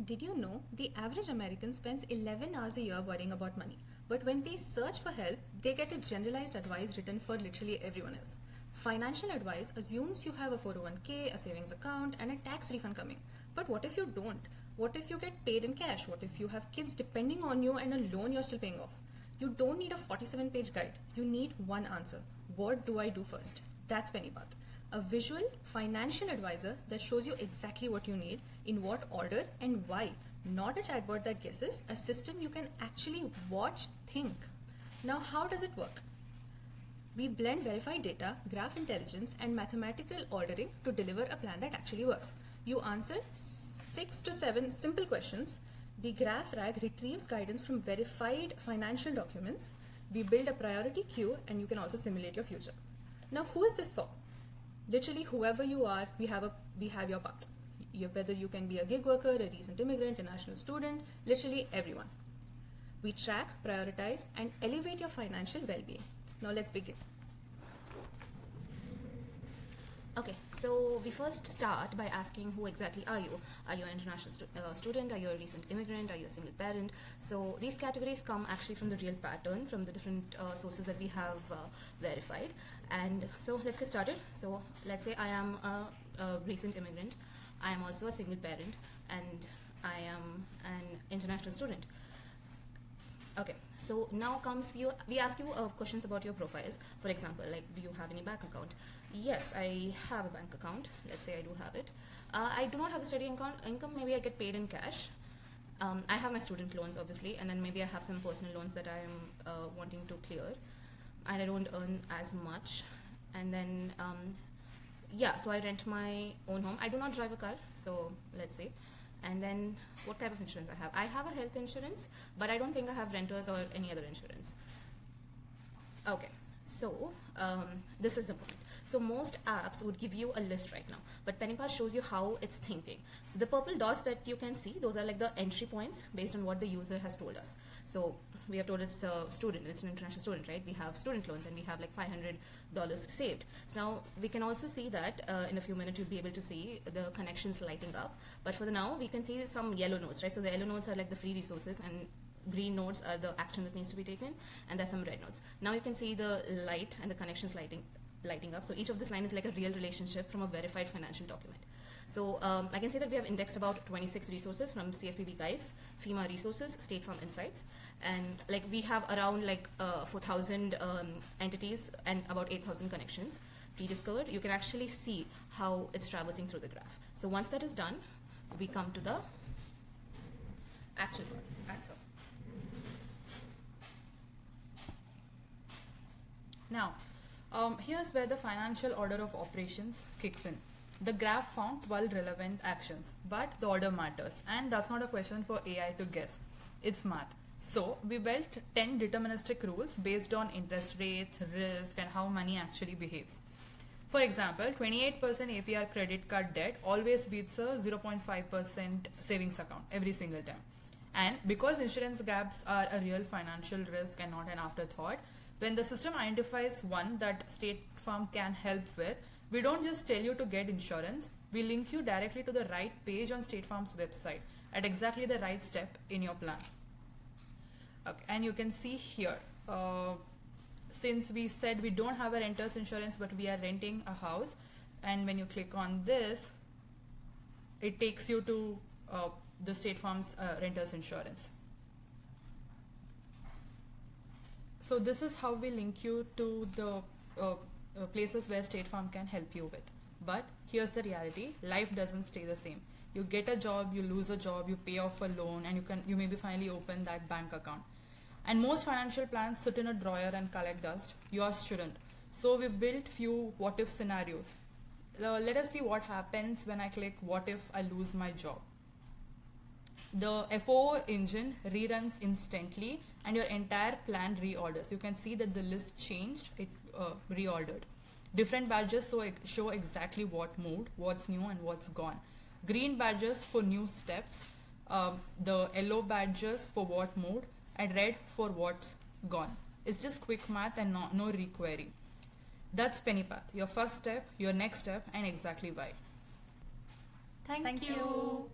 Did you know the average American spends 11 hours a year worrying about money? But when they search for help, they get a generalized advice written for literally everyone else. Financial advice assumes you have a 401k, a savings account, and a tax refund coming. But what if you don't? What if you get paid in cash? What if you have kids depending on you and a loan you're still paying off? You don't need a 47-page guide. You need one answer. What do I do first? That's PennyPath, a visual financial advisor that shows you exactly what you need, in what order, and why. Not a chatbot that guesses, a system you can actually watch, think. Now, how does it work? We blend verified data, graph intelligence, and mathematical ordering to deliver a plan that actually works. You answer 6 to 7 simple questions. The graph rag retrieves guidance from verified financial documents. We build a priority queue, and you can also simulate your future. Now, who is this for? Literally, whoever you are, we have your path. Whether you can be a gig worker, a recent immigrant, a national student, literally everyone. We track, prioritize, and elevate your financial well-being. Now let's begin. Okay, so we first start by asking who exactly are you? Are you an international student? Are you a recent immigrant? Are you a single parent? So these categories come actually from the real pattern, from the different sources that we have verified. And so let's get started. So let's say I am a recent immigrant. I am also a single parent, and I am an international student. Okay, so now comes we ask you questions about your profiles. For example, like, do you have any bank account? Yes, I have a bank account. Let's say I do have it. I do not have a steady income. Maybe I get paid in cash. I have my student loans, obviously, and then maybe I have some personal loans that I am wanting to clear, and I don't earn as much. And then, yeah, so I rent my own home. I do not drive a car, so let's say. And then what type of insurance I have? I have a health insurance, but I don't think I have renters or any other insurance. Okay, so this is the point. So most apps would give you a list right now, but PennyPath shows you how it's thinking. So the purple dots that you can see, those are like the entry points based on what the user has told us. So we have told it's a student, it's an international student, right? We have student loans and we have like $500 saved. So now we can also see that in a few minutes you'll be able to see the connections lighting up. But for the now, we can see some yellow nodes, right? So the yellow nodes are like the free resources, and green nodes are the action that needs to be taken, and there's some red nodes. Now you can see the light and the connections lighting up. So each of this line is like a real relationship from a verified financial document. So I can say that we have indexed about 26 resources from CFPB guides, FEMA resources, State Farm insights, and like we have around like 4,000 entities and about 8,000 connections pre-discovered. You can actually see how it's traversing through the graph. So once that is done, we come to the actual answer. Now, here's where the financial order of operations kicks in. The graph found 12 relevant actions, but the order matters, and that's not a question for AI to guess. It's math. So we built 10 deterministic rules based on interest rates, risk, and how money actually behaves. For example, 28% APR credit card debt always beats a 0.5% savings account every single time. And because insurance gaps are a real financial risk and not an afterthought, when the system identifies one that State Farm can help with, we don't just tell you to get insurance, we link you directly to the right page on State Farm's website at exactly the right step in your plan. Okay, and you can see here, since we said we don't have a renter's insurance but we are renting a house, and when you click on this, it takes you to the State Farm's renter's insurance. So this is how we link you to the places where State Farm can help you with. But here's the reality: life doesn't stay the same. You get a job, you lose a job, you pay off a loan, and you maybe finally open that bank account. And most financial plans sit in a drawer and collect dust. Yours shouldn't. So we built few what if scenarios. Let us see what happens when I click what if I lose my job. The FO engine reruns instantly and your entire plan reorders. You can see that the list changed, it reordered. Different badges show exactly what moved, what's new and what's gone. Green badges for new steps, the yellow badges for what moved, and red for what's gone. It's just quick math and no requery. That's PennyPath, your first step, your next step, and exactly why. Thank you.